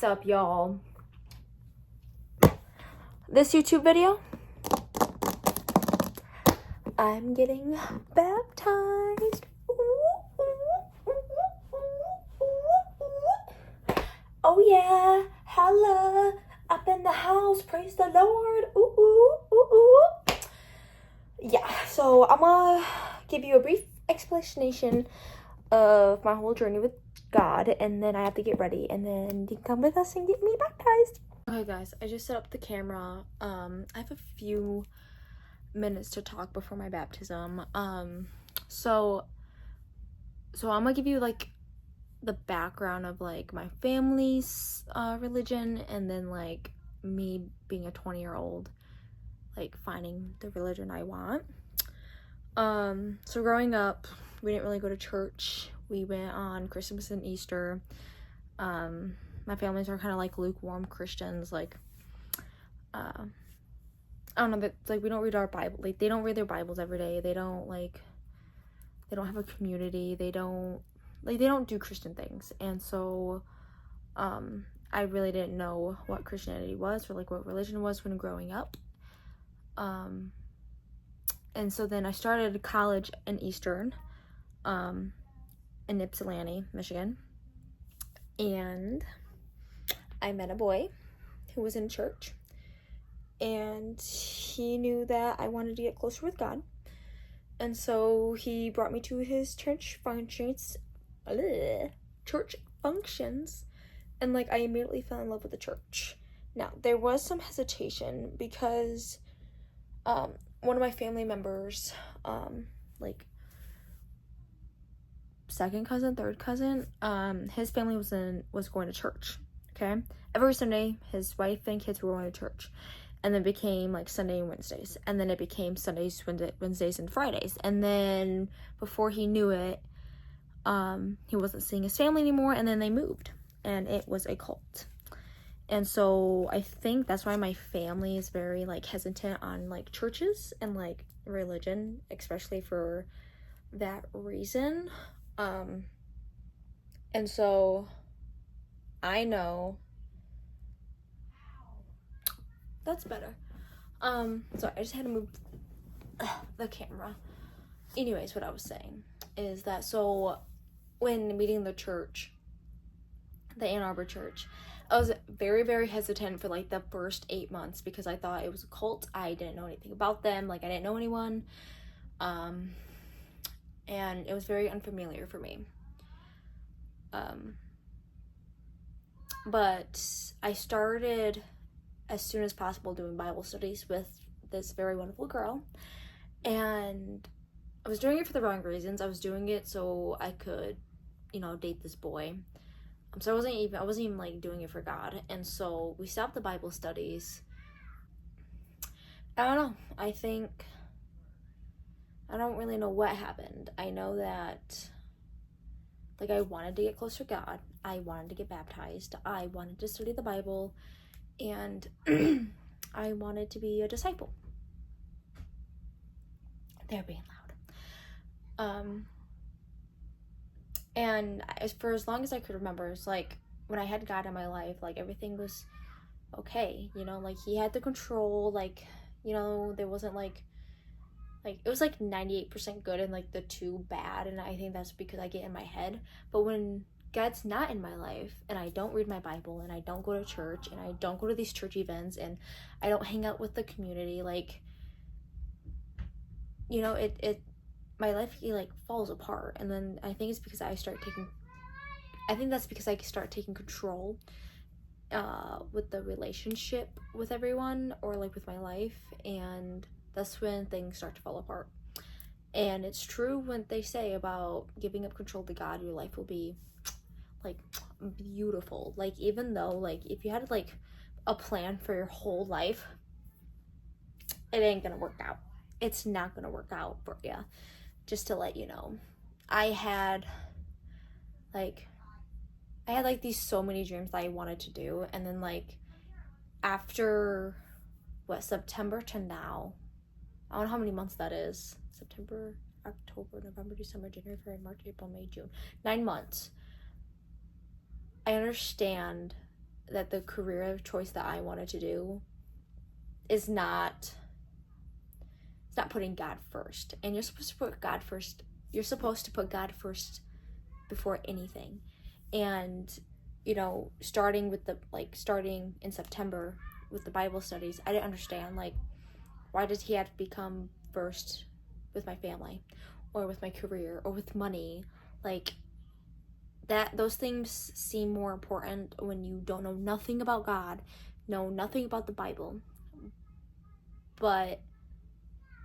up, y'all? This YouTube video, I'm getting baptized. Oh yeah, hella up in the house, praise the Lord. Yeah, so I'm gonna give you a brief explanation of my whole journey with God, and then I have to get ready, and then you can come with us and get me baptized. Okay guys, I just set up the camera. I have a few minutes to talk before my baptism. So I'm gonna give you like the background of like my family's religion, and then like me being a 20-year-old, like finding the religion I want. So growing up, we didn't really go to church. We went on Christmas and Easter. My families are kind of like lukewarm Christians. Like, I don't know, but like we don't read our Bible. Like they don't read their Bibles every day. They don't have a community. They don't do Christian things. And so, I really didn't know what Christianity was or like what religion was when growing up. And so then I started college in Eastern, in Ypsilanti, Michigan. And I met a boy who was in church, and he knew that I wanted to get closer with God. And so he brought me to his church functions, and like I immediately fell in love with the church. Now, there was some hesitation because one of my family members, like second cousin, third cousin, his family was going to church. Okay, every Sunday his wife and kids were going to church, and then it became like Sunday and Wednesdays, and then it became Sundays, Wednesdays and Fridays, and then before he knew it, he wasn't seeing his family anymore, and then they moved, and it was a cult. And so I think that's why my family is very like hesitant on like churches and like religion, especially for that reason. And so I know that's better. So I just had to move the camera. Anyways, what I was saying is that, so when meeting the church, the Ann Arbor church, I was very, very hesitant for like the first 8 months because I thought it was a cult. I didn't know anything about them. Like I didn't know anyone. And it was very unfamiliar for me. But I started as soon as possible doing Bible studies with this very wonderful girl, and I was doing it for the wrong reasons. I was doing it so I could, date this boy. So I wasn't even like doing it for God. And so we stopped the Bible studies. I don't know. I don't really know what happened. I know that like I wanted to get closer to God. I wanted to get baptized. I wanted to study the Bible, and I wanted to be a disciple. They're being loud. And for as long as I could remember, it's like when I had God in my life, like everything was okay, like he had the control, like, there wasn't like it was like 98% good and like the 2 bad, and I think that's because I get in my head. But when God's not in my life, and I don't read my Bible, and I don't go to church, and I don't go to these church events, and I don't hang out with the community, like, my life like falls apart. And then I think it's because I start taking control with the relationship with everyone, or like with my life, and that's when things start to fall apart. And it's true when they say about giving up control to God, your life will be like beautiful. Like even though like if you had like a plan for your whole life, it ain't gonna work out. It's not gonna work out for you. Just to let you know, I had like these so many dreams that I wanted to do, and then like after September to now, I don't know how many months that is. September, October, November, December, January, February, March, April, May, June. 9 months. I understand that the career choice that I wanted to do is not, it's not putting God first. And you're supposed to put God first. You're supposed to put God first before anything. And, you know, starting in September with the Bible studies, I didn't understand, like, why does he have to become first with my family or with my career or with money? Like, that those things seem more important when you don't know nothing about God, know nothing about the Bible. But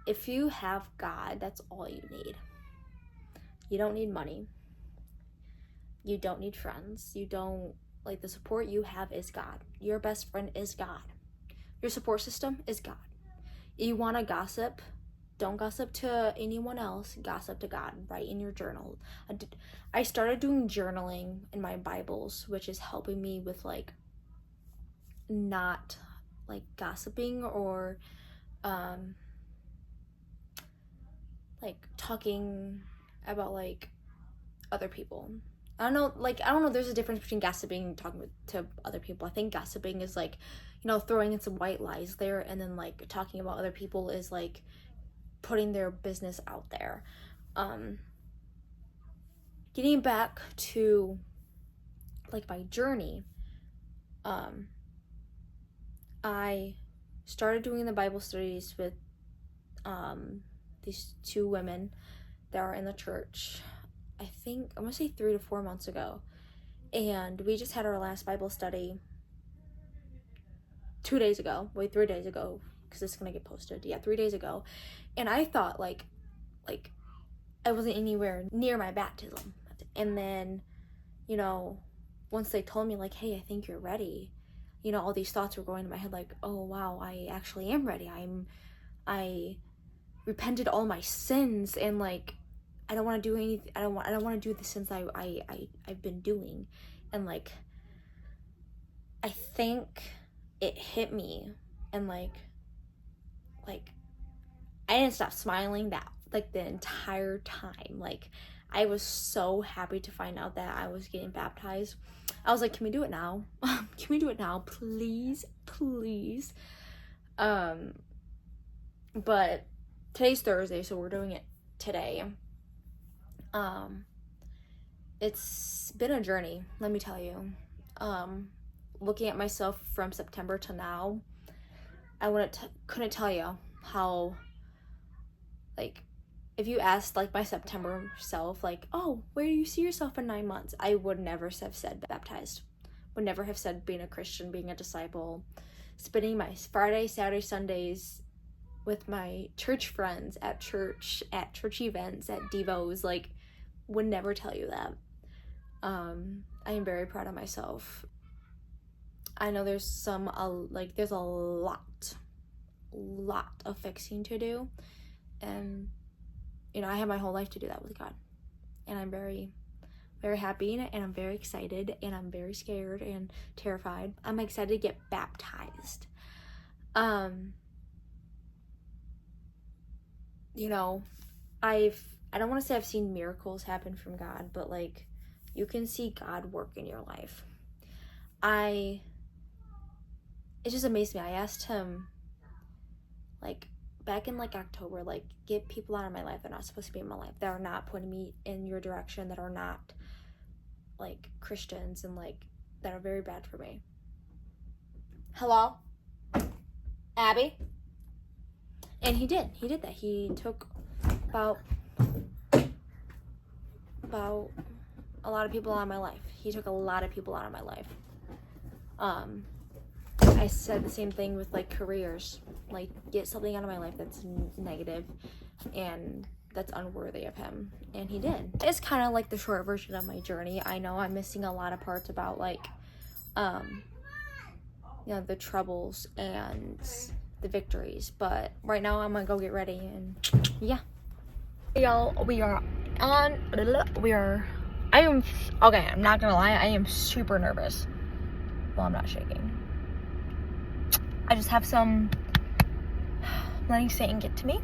if you have God, that's all you need. You don't need money. You don't need friends. You don't, like, the support you have is God. Your best friend is God. Your support system is God. You want to gossip, don't gossip to anyone else, gossip to God. Write in your journal. I started doing journaling in my Bibles, which is helping me with, like, not, like, gossiping or like talking about, like, other people. I don't know, there's a difference between gossiping and talking to other people. I think gossiping is, like, you know, throwing in some white lies there, and then, like, talking about other people is, like, putting their business out there. Getting back to, like, my journey, I started doing the Bible studies with these two women that are in the church. I think, I'm gonna say 3 to 4 months ago. And we just had our last Bible study 3 days ago, because it's gonna get posted. Yeah, 3 days ago. And I thought, like I wasn't anywhere near my baptism. And then, you know, once they told me, like, hey, I think you're ready, you know, all these thoughts were going in my head, like, oh wow, I actually am ready. I repented all my sins, and, like, I don't want to do anything. I don't want to do the sins I've been doing. And, like, I think it hit me, and like I didn't stop smiling that, like, the entire time. Like, I was so happy to find out that I was getting baptized. I was like, can we do it now? Can we do it now, please? But today's Thursday, so we're doing it today. It's been a journey, let me tell you. Looking at myself from September to now, I couldn't tell you how, like, if you asked, like, my September self, like, oh, where do you see yourself in 9 months? I would never have said baptized. Would never have said being a Christian, being a disciple, spending my Friday, Saturday, Sundays with my church friends at church events, at Devos. Like, would never tell you that. I am very proud of myself. I know there's there's a lot of fixing to do, and, you know, I have my whole life to do that with God, and I'm very, very happy in it, and I'm very excited, and I'm very scared and terrified. I'm excited to get baptized. You know, I don't want to say I've seen miracles happen from God, but, like, you can see God work in your life. It just amazed me. I asked him, like, back in, like, October, like, get people out of my life that are not supposed to be in my life, that are not pointing me in your direction, that are not, like, Christians, and, like, that are very bad for me. Hello? Abby? And he did that. He took about a lot of people out of my life. I said the same thing with, like, careers. Like, get something out of my life that's negative and that's unworthy of him. And he did. It's kind of like the short version of my journey. I know I'm missing a lot of parts about, like, you know, the troubles and the victories. But right now I'm gonna go get ready, and yeah. Y'all, I'm not gonna lie, I am super nervous. Well, I'm not shaking. I just have some letting Satan get to me.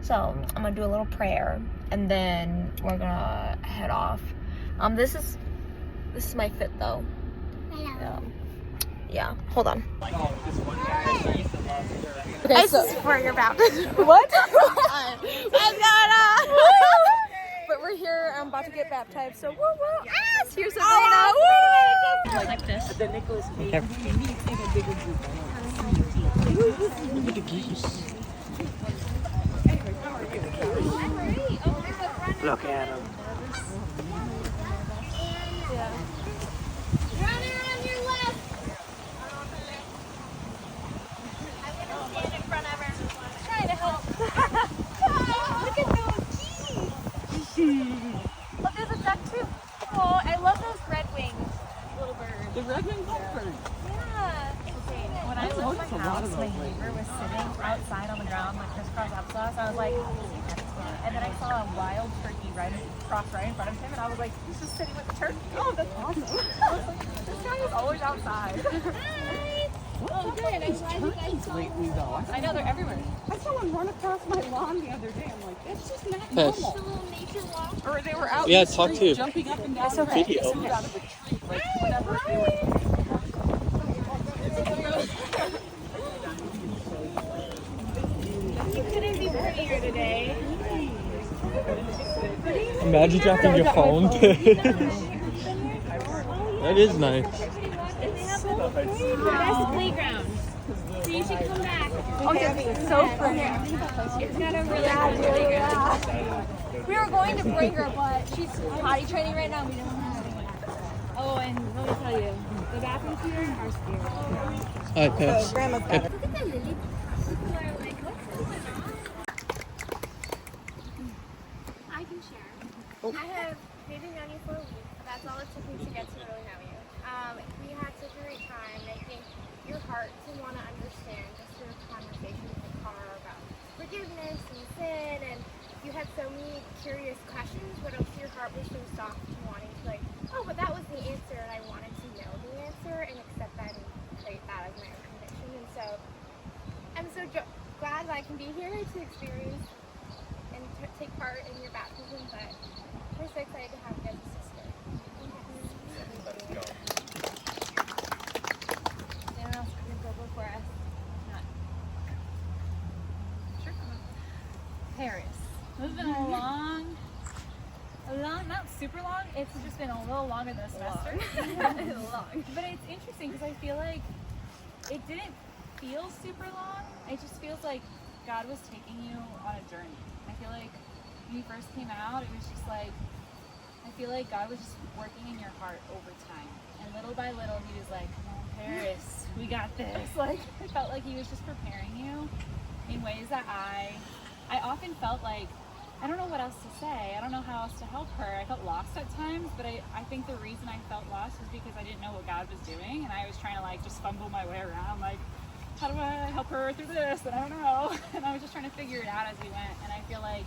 So I'm gonna do a little prayer, and then we're gonna head off. This is my fit though. Yeah, hold on. Okay, so for your baptism. What? But we're here. I'm about to get baptized. So woo woo. Yes, here's Sabrina. Woo! Like this. The Nicholas Cage. Look at the geese. Look at them. Runner on your left. I'm gonna stand in front of her. Trying to help. Look at those geese. Oh, there's a duck too. Oh, I love those red wings. Little birds. The red-winged blackbird. Yeah. When I lived in my house, my neighbor was sitting outside on the ground, like crisscross applesauce. I was like, and then I saw a wild turkey cross right in front of him, and I was like, he's just sitting with the turkey. Oh, that's awesome. This guy is always outside. Oh, good. I'm glad you guys saw Lately, though. I know, they're everywhere. I saw one run across my lawn the other day. I'm like, that's just not Just normal. a little nature walk. Or they were out Yeah, in the talk to street you. jumping up and down It's okay. video. It's okay. Out of a tree, like whatever they were. You couldn't be prettier today. Imagine dropping your phone. That is nice. Best playground. So you should come back. Oh, it's so pretty. It's got a really good playground. We were going to bring her, but she's potty training right now. We don't have it. Oh, and let me tell you, the bathrooms here are scary. Alright, pass. Look at the lily. People are like, what's going on? I can share. I have maybe known you for a week. That's all it took me to get to really know you. We had such a great time. I think your heart to want to understand just your conversation with the car about forgiveness and sin, and you had so many curious questions, but also your heart was so soft to wanting to like, oh, but that was the answer, and I wanted to know the answer and accept that and create that as my own conviction. And so I'm so glad that I can be here to experience and take part in your baptism, but we're so excited to have you as a sister. Anyone else can go before us? Sure. Paris. This has been a long, not super long. It's just been a little longer than a semester. Long. But it's interesting because I feel like it didn't feel super long. It just feels like God was taking you on a journey. I feel like when you first came out, it was just like, I feel like God was just working in your heart over time. And little by little, he was like, come on, Paris, we got this. Like, I felt like he was just preparing you in ways that I often felt like, I don't know what else to say. I don't know how else to help her. I felt lost at times, but I think the reason I felt lost was because I didn't know what God was doing, and I was trying to like just fumble my way around, like, how do I help her through this? And I don't know. And I was just trying to figure it out as we went. And I feel like,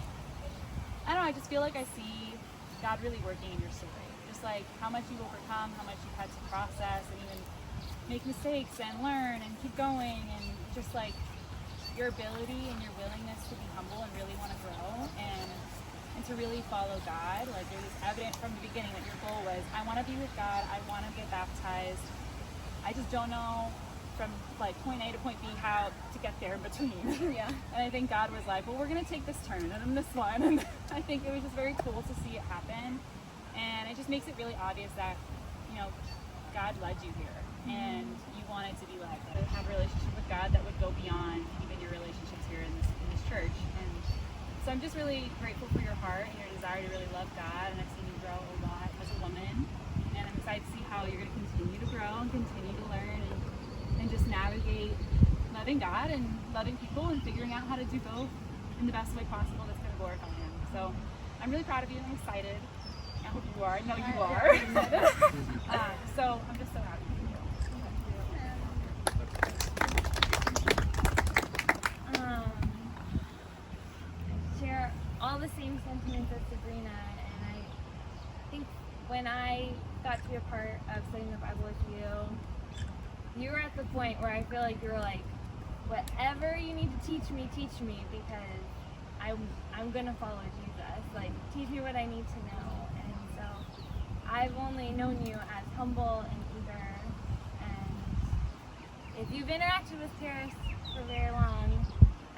I don't know, I just feel like I see God really working in your story. Just like how much you've overcome, how much you've had to process and even make mistakes and learn and keep going, and just like your ability and your willingness to be humble and really want to grow and to really follow God. Like it was evident from the beginning that your goal was, I want to be with God, I want to get baptized. I just don't know from like point A to point B how to get there in between. Yeah. And I think God was like, well, we're going to take this turn and then this one. And I think it was just very cool to see it happen. And it just makes it really obvious that, you know, God led you here and you wanted to be led, to have a relationship with God that would go beyond even your relationships here in this church. And so I'm just really grateful for your heart and your desire to really love God. And I've seen you grow a lot as a woman. And I'm excited to see how you're going to continue to grow and continue to learn and just navigate loving God and loving people and figuring out how to do both in the best way possible that's going to glorify Him. So I'm really proud of you and I'm excited. I hope you are. I know you are. So I'm just so happy for you. Share all the same sentiments as Sabrina, and I think when I got to be a part of studying the Bible with you, you were at the point where I feel like you were like, whatever you need to teach me, because I'm gonna follow Jesus. Like, teach me what I need to know. And so I've only known you as humble and eager if you've interacted with Paris for very long,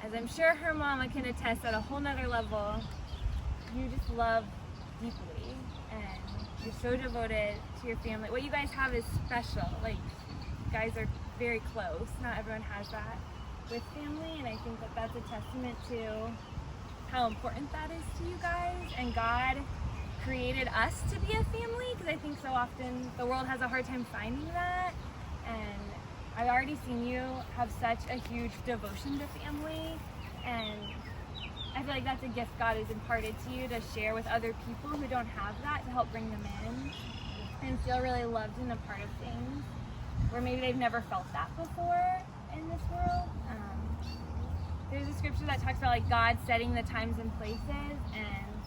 as I'm sure her mama can attest at a whole nother level, you just love deeply and you're so devoted to your family. What you guys have is special. Like, you guys are very close. Not everyone has that with family, and I think that that's a testament to how important that is to you guys. And God created us to be a family, because I think so often the world has a hard time finding that. And I've already seen you have such a huge devotion to family, and I feel like that's a gift God has imparted to you to share with other people who don't have that, to help bring them in and feel really loved and a part of things where maybe they've never felt that before in this world. There's a scripture that talks about like God setting the times and places, and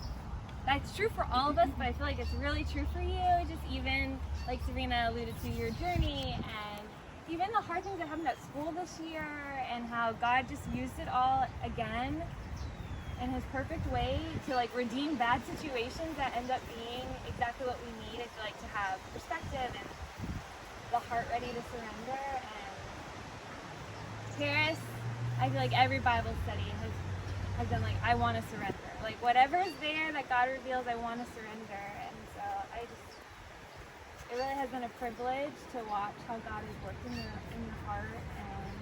that's true for all of us, but I feel like it's really true for you. Just even like Serena alluded to, your journey and even the hard things that happened at school this year, and how God just used it all again in his perfect way to like redeem bad situations that end up being exactly what we need. I feel like to have perspective and the heart ready to surrender. And Paris, I feel like every Bible study has been like, I want to surrender. Like whatever is there that God reveals, I want to surrender. And so it really has been a privilege to watch how God has worked in your heart, and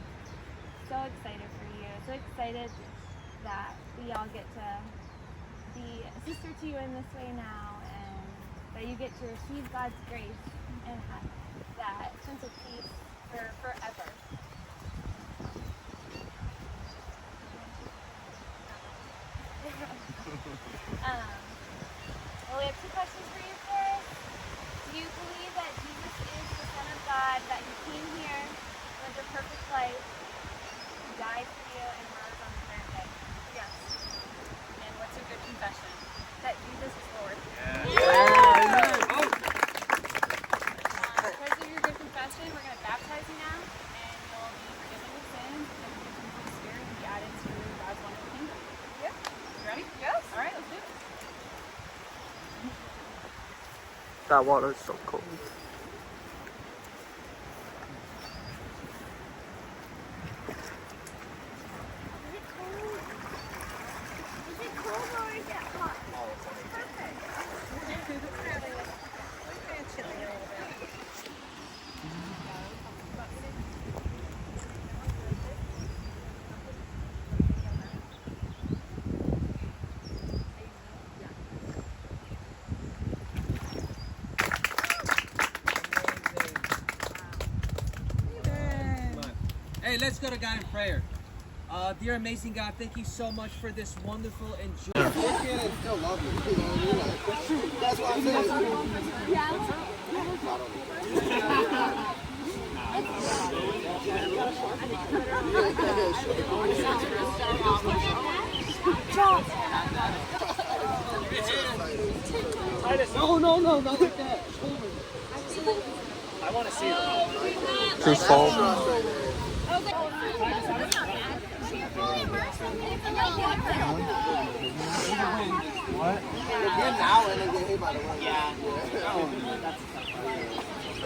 so excited for you. So excited that we all get to be a sister to you in this way now, and that you get to receive God's grace and have that sense of peace for forever. Well, we have two questions for you, Paris. Do you believe that Jesus is the Son of God, that he came here, lived a perfect life, died for you, and rose on the third day? Yes. And what's your good confession? That Jesus is Lord. Because of your good confession, we're going to baptize you now, and you'll be forgiven of sins, and the Holy Spirit will be added to God's wonderful kingdom. Yep. You ready? Yes. All right, let's do it. That water is so cold. Is it cold or is it hot? Perfect. Hey, let's go to God in prayer. Dear amazing God, thank you so much for this wonderful and joyful. Still love you. You know what I mean? Like, that's what I'm saying. No, not like that. Too full.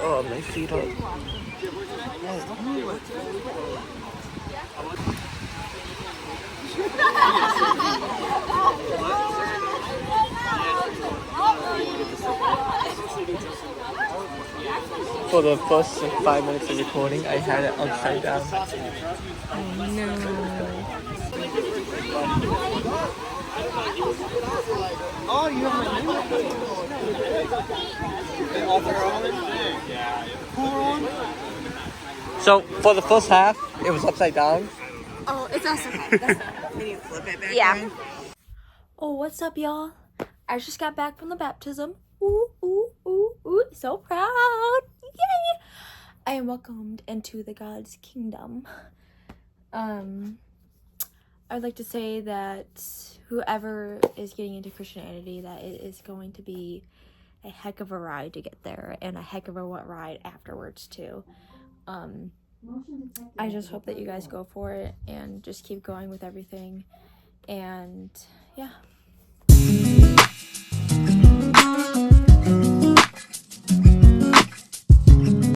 Oh, my feet up. For the first 5 minutes of recording, I had it upside down. Oh, you have my name? So, for the first half, it was upside down. Oh, it's also okay. That's we need to flip it back. Yeah. Oh, what's up, y'all? I just got back from the baptism. Ooh, ooh, ooh, ooh. So proud. Yay! I am welcomed into the God's kingdom. I'd like to say that whoever is getting into Christianity, that it is going to be a heck of a ride to get there, and a heck of a ride afterwards too. I just hope that you guys go for it and just keep going with everything. And yeah.